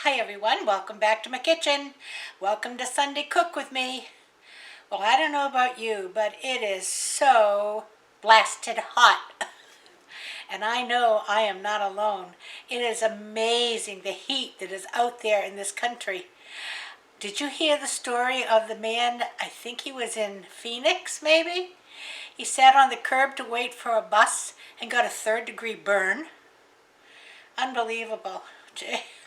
Hi everyone, welcome back to my kitchen. Welcome to Sunday Cook with me. Well, I don't know about you, but it is so blasted hot. And I know I am not alone. It is amazing the heat that is out there in this country. Did you hear the story of the man, I think he was in Phoenix maybe? He sat on the curb to wait for a bus and got a third-degree burn. Unbelievable.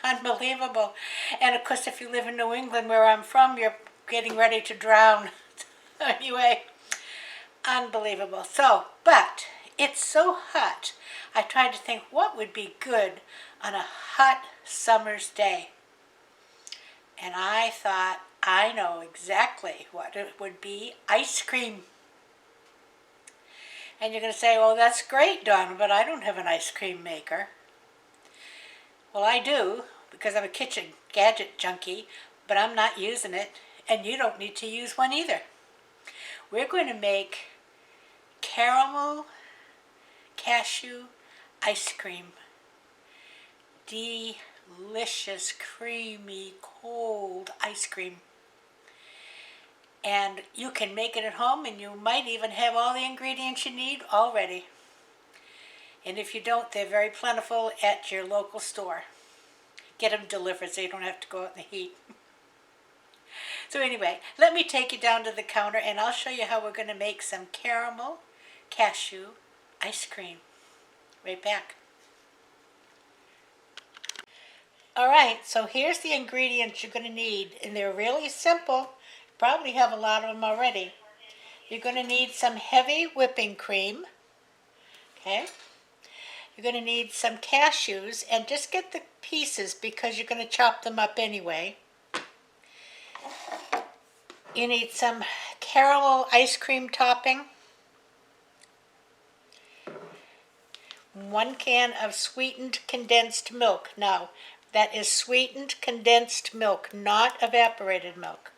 Unbelievable. And of course, if you live in New England, where I'm from, you're getting ready to drown. Anyway, unbelievable. But it's so hot. I tried to think what would be good on a hot summer's day. And I thought, I know exactly what it would be: ice cream. And you're going to say, well, that's great, Donna, but I don't have an ice cream maker. Well, I do, because I'm a kitchen gadget junkie, but I'm not using it, and you don't need to use one either. We're going to make caramel cashew ice cream. Delicious, creamy, cold ice cream. And you can make it at home, and you might even have all the ingredients you need already. And if you don't, they're very plentiful at your local store. Get them delivered so you don't have to go out in the heat. So anyway, let me take you down to the counter and I'll show you how we're going to make some caramel cashew ice cream. Right back. Alright, so here's the ingredients you're going to need, and they're really simple. You probably have a lot of them already. You're going to need some heavy whipping cream. Okay. You're going to need some cashews, and just get the pieces because you're going to chop them up anyway. You need some caramel ice cream topping. 1 can of sweetened condensed milk. Now, that is sweetened condensed milk, not evaporated milk.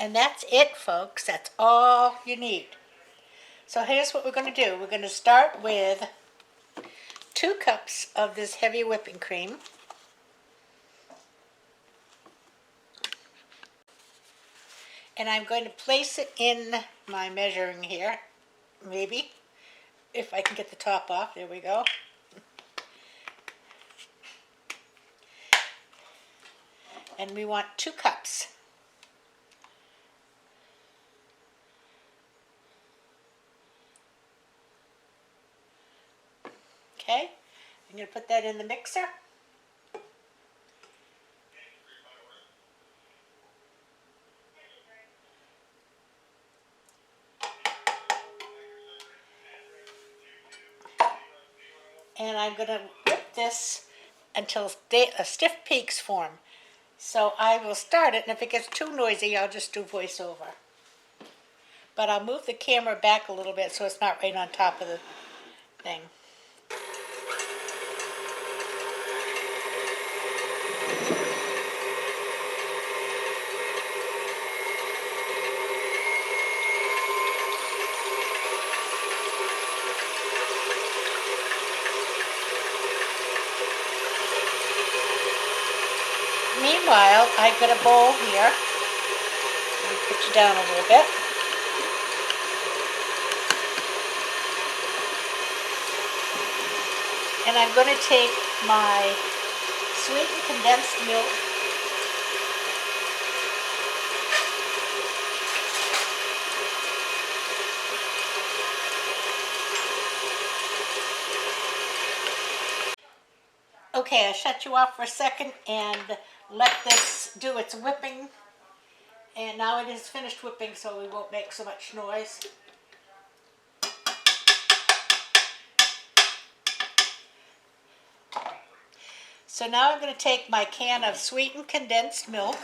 And that's it, folks. That's all you need. So here's what we're going to do. We're going to start with 2 cups of this heavy whipping cream. And I'm going to place it in my measuring here, maybe, if I can get the top off. There we go. And we want 2 cups. Okay, I'm going to put that in the mixer. And I'm going to whip this until stiff peaks form. So I will start it, and if it gets too noisy, I'll just do voiceover. But I'll move the camera back a little bit so it's not right on top of the thing. Meanwhile, I've got a bowl here. Let me put you down a little bit. And I'm going to take my sweetened condensed milk . Okay, I shut you off for a second and let this do its whipping. And now it is finished whipping, so we won't make so much noise. So now I'm going to take my can of sweetened condensed milk.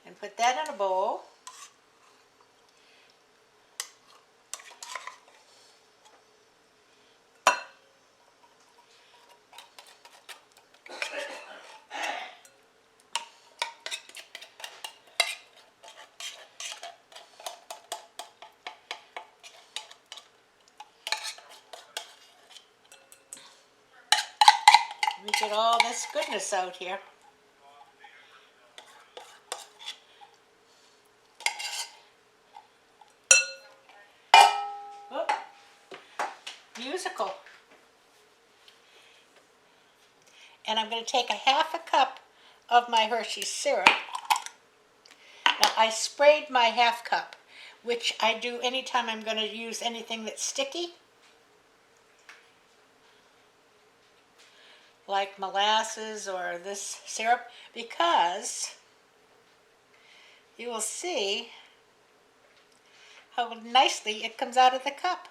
And put that in a bowl. get all this goodness out here. Whoop. Musical. And I'm going to take a half a cup of my Hershey's syrup. Now I sprayed my half cup, which I do anytime I'm going to use anything that's sticky, like molasses or this syrup, because you will see how nicely it comes out of the cup.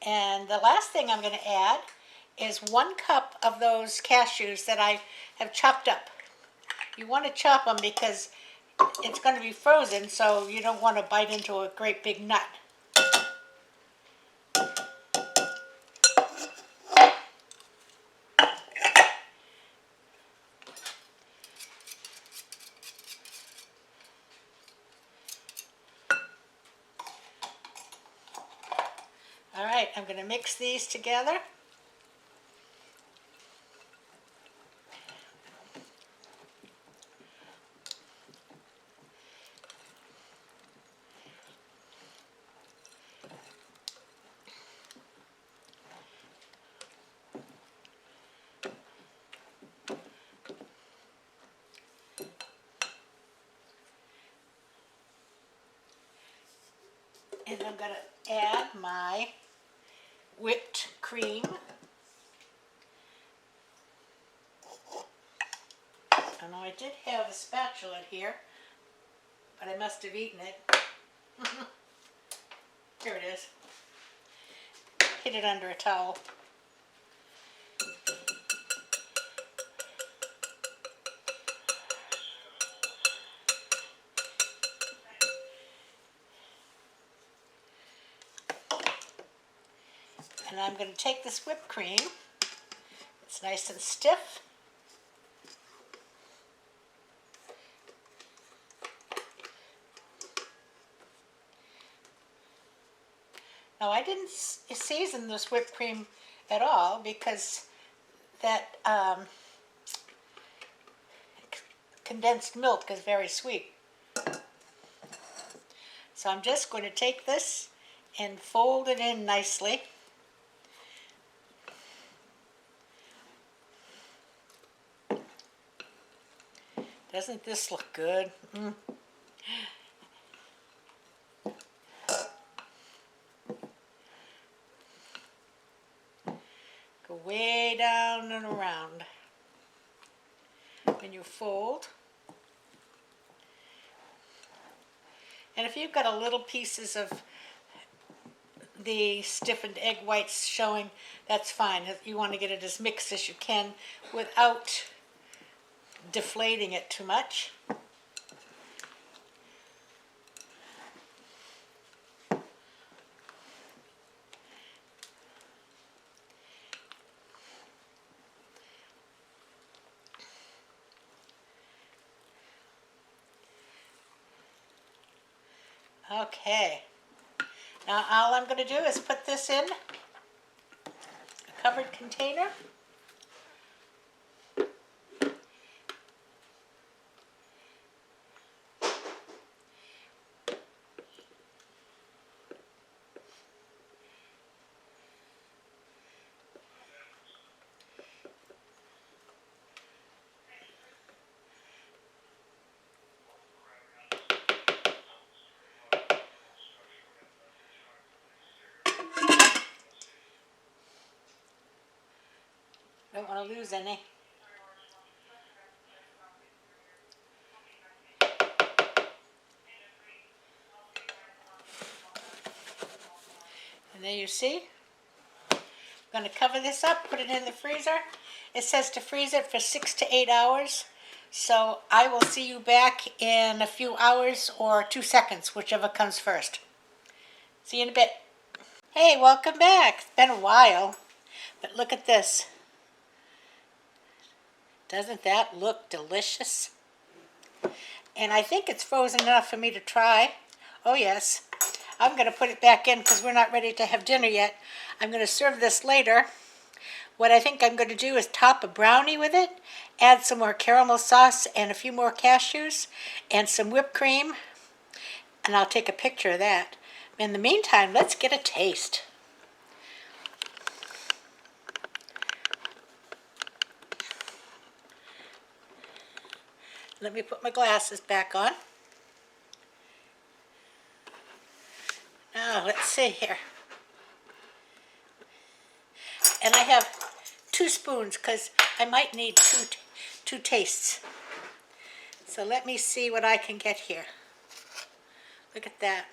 And the last thing I'm going to add is 1 cup of those cashews that I have chopped up. You want to chop them because it's going to be frozen, so you don't want to bite into a great big nut. All right, I'm going to mix these together. And I'm going to add my whipped cream. I know I did have a spatula here, but I must have eaten it. Here it is. Hid it under a towel. And I'm going to take this whipped cream. It's nice and stiff. Now I didn't season this whipped cream at all because that condensed milk is very sweet. So I'm just going to take this and fold it in nicely. Doesn't this look good? Go way down and around. When you fold. And if you've got a little pieces of the stiffened egg whites showing, that's fine. You want to get it as mixed as you can without deflating it too much. Okay. Now all I'm going to do is put this in a covered container. Don't want to lose any. And there you see. I'm going to cover this up, put it in the freezer. It says to freeze it for 6 to 8 hours. So I will see you back in a few hours or 2 seconds, whichever comes first. See you in a bit. Hey, welcome back. It's been a while, but look at this. Doesn't that look delicious? And I think it's frozen enough for me to try. Oh yes. I'm going to put it back in because we're not ready to have dinner yet. I'm going to serve this later. What I think I'm going to do is top a brownie with it, add some more caramel sauce and a few more cashews and some whipped cream, and I'll take a picture of that. In the meantime, let's get a taste. Let me put my glasses back on. Now, let's see here. And I have 2 spoons because I might need two tastes. So let me see what I can get here. Look at that.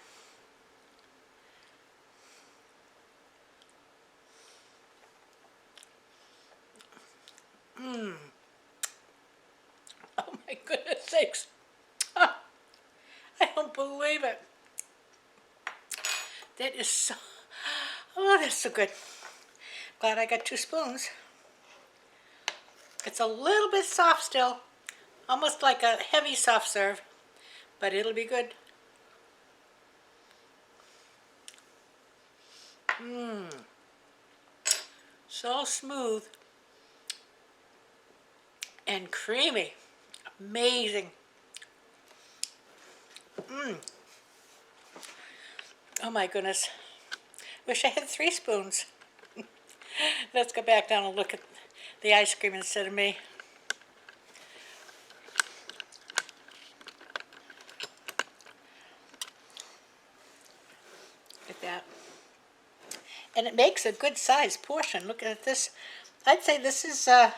Oh my goodness sakes. Ah, I don't believe it. That is so, oh, that's so good. Glad I got 2 spoons. It's a little bit soft still, almost like a heavy soft serve, but it'll be good. So smooth and creamy. Amazing. Oh my goodness. Wish I had 3 spoons. Let's go back down and look at the ice cream instead of me. Look at that. And it makes a good sized portion. Look at this. I'd say this is a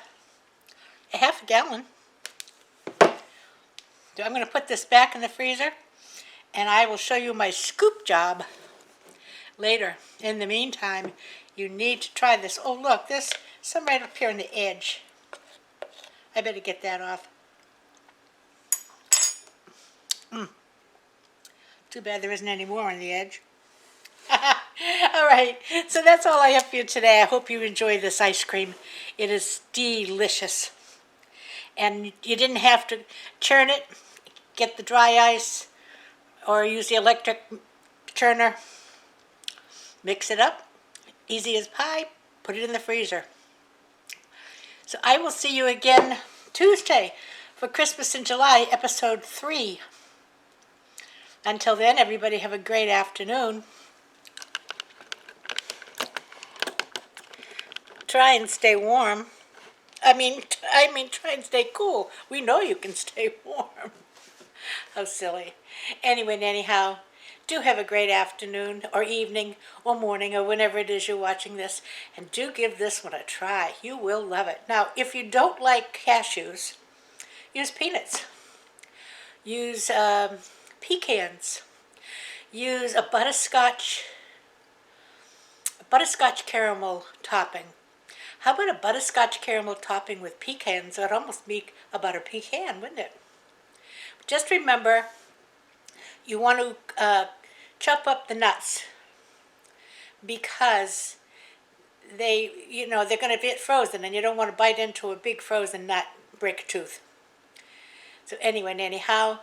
half a gallon. So I'm going to put this back in the freezer and I will show you my scoop job later. In the meantime, you need to try this. Oh look, there's some right up here on the edge. I better get that off. Too bad there isn't any more on the edge. All right, so that's all I have for you today. I hope you enjoy this ice cream. It is delicious. And you didn't have to churn it, get the dry ice, or use the electric churner. Mix it up, easy as pie, put it in the freezer. So I will see you again Tuesday for Christmas in July, episode 3. Until then, everybody have a great afternoon. Try and stay warm. I mean, try and stay cool. We know you can stay warm. How silly. Anyway, anyhow, do have a great afternoon or evening or morning or whenever it is you're watching this. And do give this one a try. You will love it. Now, if you don't like cashews, use peanuts. Use pecans. Use a butterscotch caramel topping. How about a butterscotch caramel topping with pecans? That'd almost make a butter pecan, wouldn't it? Just remember, you want to chop up the nuts because they're going to get frozen, and you don't want to bite into a big frozen nut, break a tooth. So anyway, anyhow,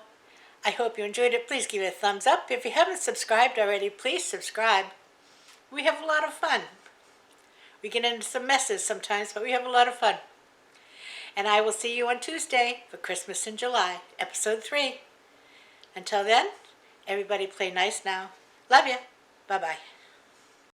I hope you enjoyed it. Please give it a thumbs up. If you haven't subscribed already, please subscribe. We have a lot of fun. We get into some messes sometimes, but we have a lot of fun. And I will see you on Tuesday for Christmas in July, episode 3. Until then, everybody play nice now. Love ya. Bye-bye.